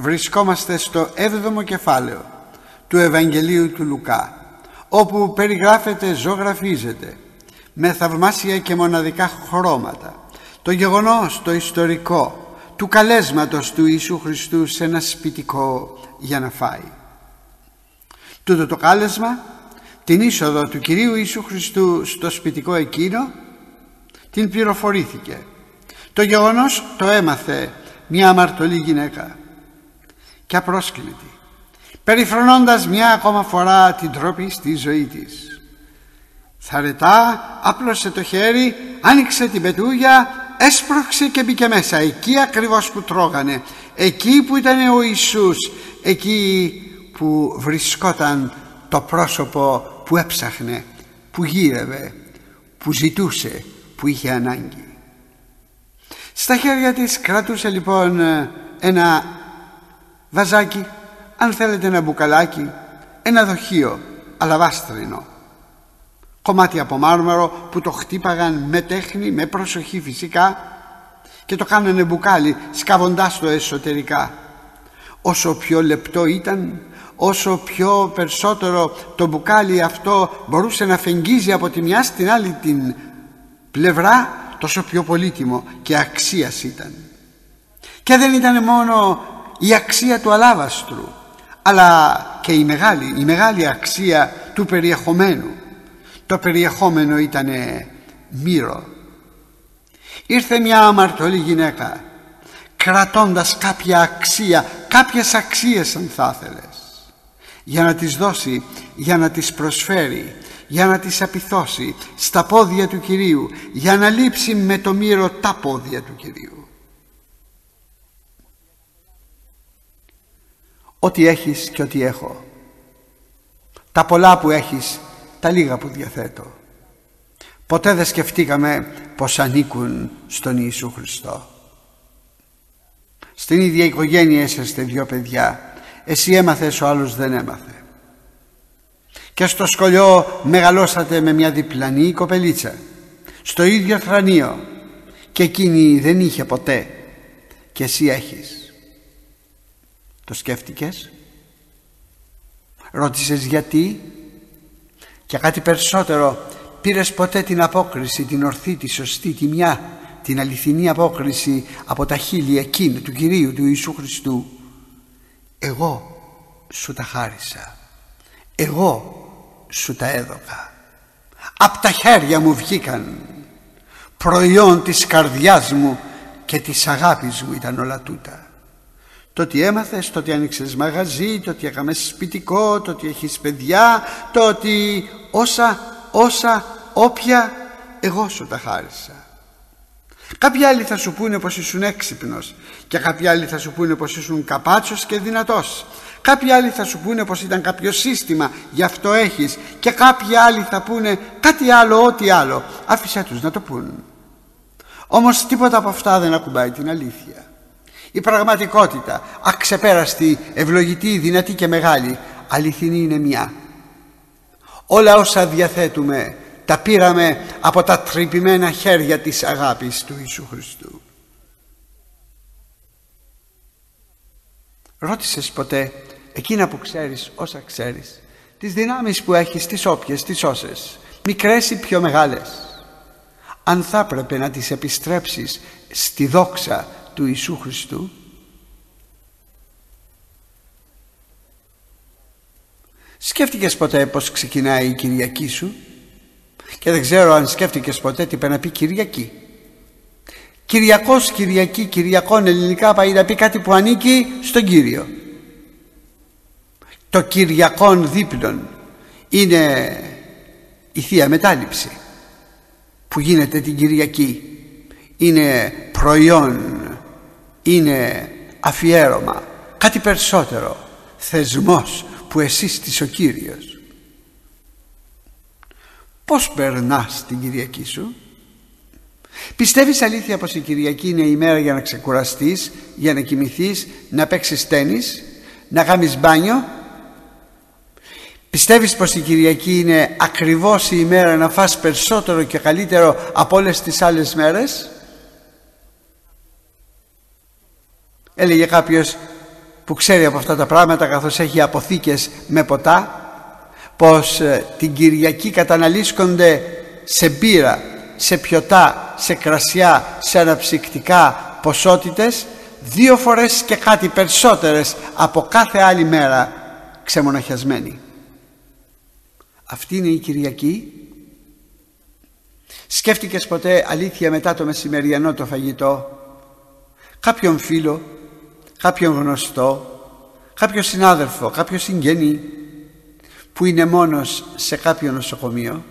βρισκόμαστε στο 7ο κεφάλαιο του Ευαγγελίου του Λουκά, όπου περιγράφεται, ζωγραφίζεται με θαυμάσια και μοναδικά χρώματα το γεγονός, το ιστορικό του καλέσματος του Ιησού Χριστού σε ένα σπιτικό για να φάει. Τούτο το κάλεσμα, την είσοδο του Κυρίου Ιησού Χριστού στο σπιτικό εκείνο, την πληροφορήθηκε. Το γεγονός το έμαθε μια αμαρτωλή γυναίκα και απρόσκλητη, περιφρονώντας μια ακόμα φορά την ντροπή στη ζωή της. Θαρετά άπλωσε το χέρι, άνοιξε την πετούγια, έσπρωξε και μπήκε μέσα, εκεί ακριβώς που τρώγανε, εκεί που ήταν ο Ιησούς, εκεί που βρισκόταν το πρόσωπο που έψαχνε, που γύρευε, που ζητούσε, που είχε ανάγκη. Στα χέρια της κρατούσε λοιπόν ένα βαζάκι, αν θέλετε ένα μπουκαλάκι, ένα δοχείο αλαβάστρινο, κομμάτι από μάρμαρο που το χτύπαγαν με τέχνη, με προσοχή φυσικά, και το κάνανε μπουκάλι σκαβοντάς το εσωτερικά. Όσο πιο λεπτό ήταν, όσο πιο περισσότερο το μπουκάλι αυτό μπορούσε να φεγγίζει από τη μια στην άλλη την πλευρά, τόσο πιο πολύτιμο και αξίας ήταν. Και δεν ήταν μόνο η αξία του αλάβαστρου, αλλά και η μεγάλη αξία του περιεχομένου. Το περιεχόμενο ήταν μύρο. Ήρθε μια αμαρτωλή γυναίκα κρατώντας κάποια αξία, κάποιες αξίες αν θα ήθελες, για να τις δώσει, για να τις προσφέρει, για να τις απειθώσει στα πόδια του Κυρίου, για να λείψει με το μύρο τα πόδια του Κυρίου. Ό,τι έχεις και ό,τι έχω, τα πολλά που έχεις, τα λίγα που διαθέτω, ποτέ δεν σκεφτήκαμε πως ανήκουν στον Ιησού Χριστό. Στην ίδια οικογένεια είσαστε δύο παιδιά, εσύ έμαθες, ο άλλος δεν έμαθε, και στο σχολείο μεγαλώσατε με μια διπλανή κοπελίτσα, στο ίδιο θρανείο, και εκείνη δεν είχε ποτέ και εσύ έχεις. Το σκέφτηκες? Ρώτησες γιατί? Και κάτι περισσότερο, πήρες ποτέ την απόκριση, την ορθή, τη σωστή, τη μια, την αληθινή απόκριση από τα χείλη εκείνου του Κυρίου του Ιησού Χριστού? Εγώ σου τα χάρισα, εγώ σου τα έδωκα, απ' τα χέρια μου βγήκαν, προϊόν της καρδιάς μου και της αγάπης μου ήταν όλα τούτα. Το ότι έμαθες, το ότι άνοιξες μαγαζί, το ότι έκαμες σπιτικό, το ότι έχεις παιδιά, το ότι όποια, εγώ σου τα χάρισα. Κάποιοι άλλοι θα σου πούνε πως ήσουν έξυπνος, και κάποιοι άλλοι θα σου πούνε πως ήσουν καπάτσος και δυνατός. Κάποιοι άλλοι θα σου πούνε πως ήταν κάποιο σύστημα, γι' αυτό έχεις, και κάποιοι άλλοι θα πούνε κάτι άλλο, ό,τι άλλο. Άφησέ τους να το πούν. Όμως τίποτα από αυτά δεν ακουμπάει την αλήθεια. Η πραγματικότητα, αξεπέραστη, ευλογητή, δυνατή και μεγάλη, αληθινή είναι μια. Όλα όσα διαθέτουμε τα πήραμε από τα τρυπημένα χέρια της αγάπης του Ιησού Χριστού. Ρώτησες ποτέ εκείνα που ξέρεις, όσα ξέρεις, τις δυνάμεις που έχεις, τις όποιες, τις όσες, μικρές ή πιο μεγάλες, αν θα έπρεπε να τις επιστρέψεις στη δόξα του Ιησού Χριστού? Σκέφτηκες ποτέ πως ξεκινάει η Κυριακή σου? Και δεν ξέρω αν σκέφτηκες ποτέ τι πάει να πει Κυριακή. Κυριακός, Κυριακή, Κυριακόν ελληνικά πάει να πει κάτι που ανήκει στον Κύριο. Το Κυριακόν δίπλων είναι η Θεία Μετάληψη που γίνεται την Κυριακή. Είναι προϊόν, είναι αφιέρωμα, κάτι περισσότερο, θεσμός που εσύστησε ο Κύριος. Πώς περνάς την Κυριακή σου? Πιστεύεις αλήθεια πως η Κυριακή είναι η μέρα για να ξεκουραστείς, για να κοιμηθείς, να παίξεις τένις, να κάνεις μπάνιο? Πιστεύεις πως η Κυριακή είναι ακριβώς η ημέρα να φας περισσότερο και καλύτερο από όλες τις άλλες μέρες? Έλεγε κάποιος, που ξέρει από αυτά τα πράγματα, καθώς έχει αποθήκες με ποτά, πως την Κυριακή καταναλύσκονται σε μπύρα, σε πιωτά, σε κρασιά, σε αναψυκτικά ποσότητες 2 φορές και κάτι περισσότερες από κάθε άλλη μέρα ξεμοναχιασμένοι. Αυτή είναι η Κυριακή. Σκέφτηκες ποτέ, αλήθεια, μετά το μεσημεριανό το φαγητό, κάποιον φίλο, κάποιον γνωστό, κάποιο συνάδελφο, κάποιο συγγενή που είναι μόνος σε κάποιο νοσοκομείο?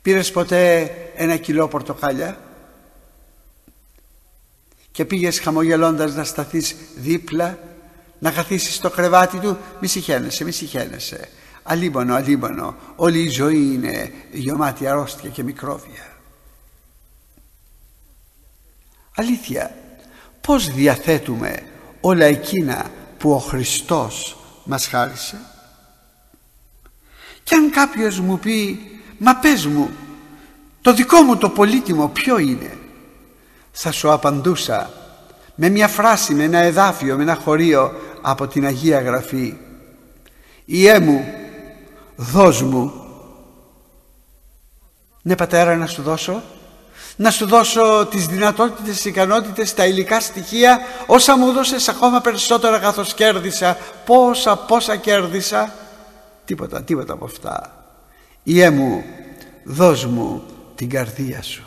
Πήρες ποτέ 1 κιλό πορτοκάλια και πήγες χαμογελώντας να σταθείς δίπλα, να καθίσεις στο κρεβάτι του? Μη συχαίνεσαι. Αλίμονο, όλη η ζωή είναι γεμάτη αρρώστια και μικρόβια. Αλήθεια, πώς διαθέτουμε όλα εκείνα που ο Χριστός μας χάρισε? Κι αν κάποιος μου πει, μα πες μου, το δικό μου το πολύτιμο ποιο είναι, θα σου απαντούσα με μια φράση, με ένα εδάφιο, με ένα χωρίο από την Αγία Γραφή: Ιε μου, δώσ' μου. Ναι, Πατέρα, να σου δώσω. Να σου δώσω τις δυνατότητες, τις ικανότητες, τα υλικά στοιχεία, όσα μου δώσες, ακόμα περισσότερα, καθώς κέρδισα. Πόσα κέρδισα? Τίποτα από αυτά. Ιε μου, δώσ' μου την καρδία σου.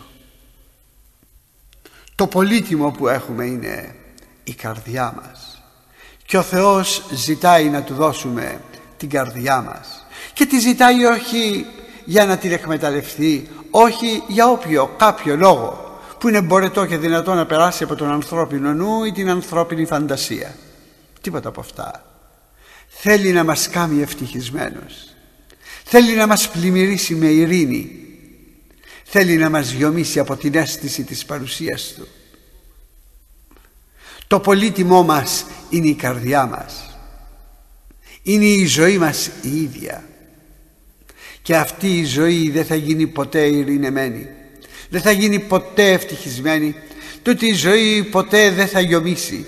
Το πολύτιμο που έχουμε είναι η καρδιά μας, και ο Θεός ζητάει να του δώσουμε την καρδιά μας, και τη ζητάει όχι για να την εκμεταλλευτεί, όχι για κάποιο λόγο που είναι μπορετό και δυνατό να περάσει από τον ανθρώπινο νου ή την ανθρώπινη φαντασία. Τίποτα από αυτά. Θέλει να μας κάνει ευτυχισμένους, θέλει να μας πλημμυρίσει με ειρήνη, θέλει να μας γιομίσει από την αίσθηση της παρουσίας Του. Το πολύτιμό μας είναι η καρδιά μας, είναι η ζωή μας η ίδια, και αυτή η ζωή δεν θα γίνει ποτέ ειρηνεμένη, δεν θα γίνει ποτέ ευτυχισμένη, τούτη η ζωή ποτέ δεν θα γιομίσει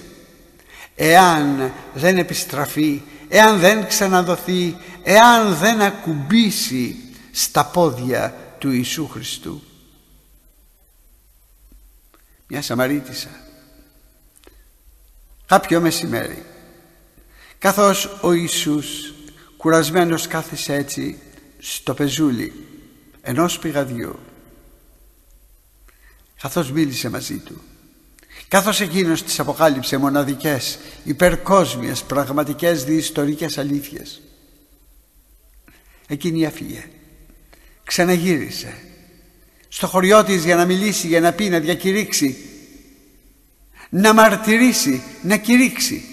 εάν δεν επιστραφεί, εάν δεν ξαναδοθεί, εάν δεν ακουμπήσει στα πόδια του Ιησού Χριστού. Μια Σαμαρίτισσα, κάποιο μεσημέρι, καθώς ο Ιησούς κουρασμένος κάθισε έτσι στο πεζούλι ενός πηγαδιού, καθώς μίλησε μαζί του, καθώς εκείνος της αποκάλυψε μοναδικές, υπερκόσμιες, πραγματικές διιστορικές αλήθειες, εκείνη έφυγε, ξαναγύρισε στο χωριό της για να μιλήσει, για να πει, να διακηρύξει, να μαρτυρήσει, να κηρύξει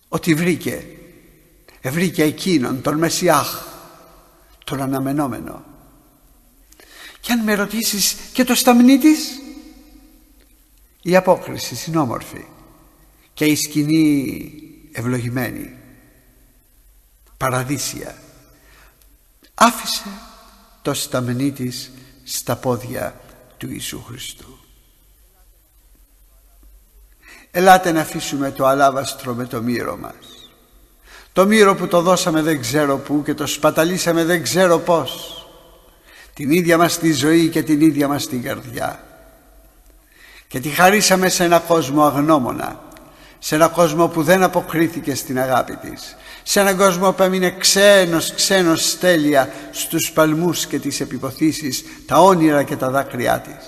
ότι βρήκε εκείνον τον Μεσσιάχ, τον αναμενόμενο. Και αν με ρωτήσεις, και το σταμνί της, η απόκριση συνόμορφη και η σκηνή ευλογημένη, παραδείσια. Άφησε το σταμνί της στα πόδια του Ιησού Χριστού. Ελάτε να αφήσουμε το αλάβαστρο με το μύρο μας, το μύρο που το δώσαμε δεν ξέρω πού και το σπαταλήσαμε δεν ξέρω πώς, την ίδια μας τη ζωή και την ίδια μας την καρδιά, και τη χαρίσαμε σε ένα κόσμο αγνώμονα, σε ένα κόσμο που δεν αποκρίθηκε στην αγάπη της, σε έναν κόσμο που έμεινε ξένος στέλια στους παλμούς και τις επιποθήσεις, τα όνειρα και τα δάκρυά της.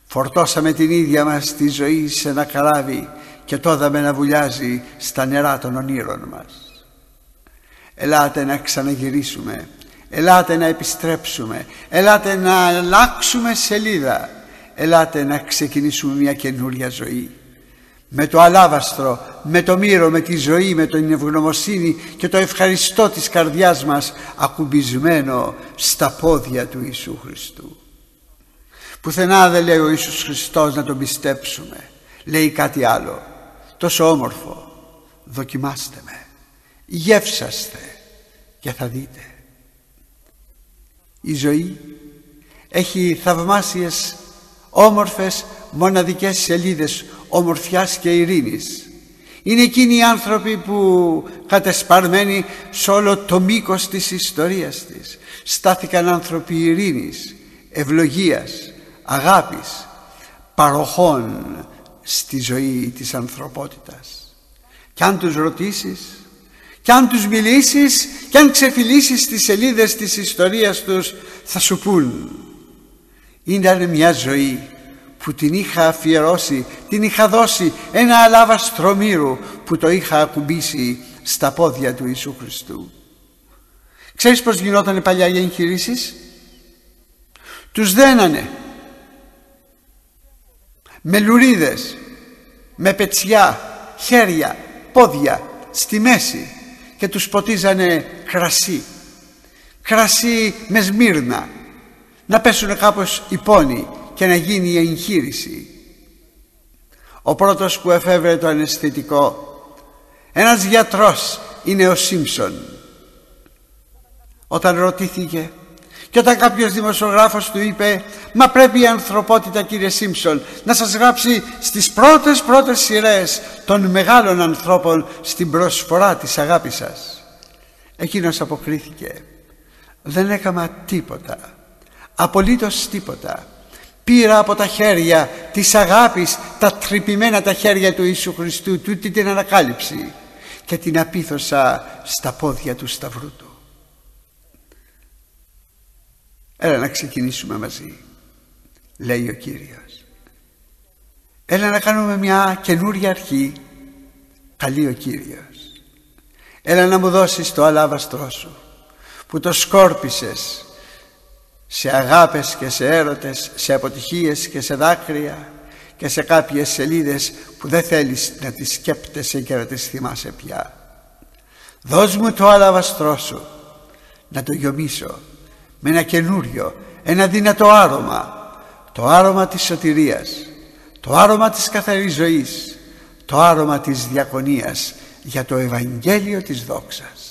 Φορτώσαμε την ίδια μας τη ζωή σε ένα καράβι και το είδαμε να βουλιάζει στα νερά των ονείρων μας. Ελάτε να ξαναγυρίσουμε, ελάτε να επιστρέψουμε, ελάτε να αλλάξουμε σελίδα, ελάτε να ξεκινήσουμε μια καινούρια ζωή. Με το αλάβαστρο, με το μύρο, με τη ζωή, με την ευγνωμοσύνη και το ευχαριστώ της καρδιάς μας ακουμπισμένο στα πόδια του Ιησού Χριστού. Πουθενά δεν λέει ο Ιησούς Χριστός να τον πιστέψουμε, λέει κάτι άλλο, τόσο όμορφο: δοκιμάστε με, γεύσαστε και θα δείτε. Η ζωή έχει θαυμάσιες, όμορφες, μοναδικές σελίδες, ομορφιάς και ειρήνης. Είναι εκείνοι οι άνθρωποι που κατεσπαρμένοι σε όλο το μήκος της ιστορίας της στάθηκαν άνθρωποι ειρήνης, ευλογίας, αγάπης, παροχών στη ζωή της ανθρωπότητας. Κι αν τους ρωτήσεις, κι αν τους μιλήσεις, κι αν ξεφυλίσεις τις σελίδες της ιστορίας τους, θα σου πούν: ήταν μια ζωή που την είχα αφιερώσει, την είχα δώσει ένα αλάβαστρο μύρου που το είχα ακουμπήσει στα πόδια του Ιησού Χριστού. Ξέρεις πως γινότανε παλιά οι εγχειρήσεις? Τους δένανε με λουρίδες, με πετσιά, χέρια, πόδια στη μέση και τους ποτίζανε κρασί με σμύρνα, να πέσουν κάπως οι πόνοι και να γίνει η εγχείρηση. Ο πρώτος που εφεύρε το αναισθητικό, ένας γιατρός, είναι ο Σίμψον. Όταν ρωτήθηκε και όταν κάποιος δημοσιογράφος του είπε: «Μα πρέπει η ανθρωπότητα, κύριε Σίμψον, να σας γράψει στις πρώτες σειρές των μεγάλων ανθρώπων στην προσφορά της αγάπης σας», εκείνος αποκρίθηκε: «Δεν έκαμα τίποτα, απολύτως τίποτα. Πήρα από τα χέρια της αγάπης, τα τρυπημένα τα χέρια του Ιησού Χριστού, τούτη την ανακάλυψη, και την απίθωσα στα πόδια του σταυρού του». Έλα να ξεκινήσουμε μαζί, λέει ο Κύριος. Έλα να κάνουμε μια καινούρια αρχή, καλεί ο Κύριος. Έλα να μου δώσεις το αλάβαστρό σου που το σκόρπισες σε αγάπες και σε έρωτες, σε αποτυχίες και σε δάκρυα και σε κάποιες σελίδες που δεν θέλεις να τις σκέπτεσαι και να τις θυμάσαι πια. Δώσ' μου το αλαβαστρό σου να το γιομίσω με ένα καινούριο, ένα δυνατό άρωμα, το άρωμα της σωτηρίας, το άρωμα της καθαρής ζωής, το άρωμα της διακονίας για το Ευαγγέλιο της δόξας.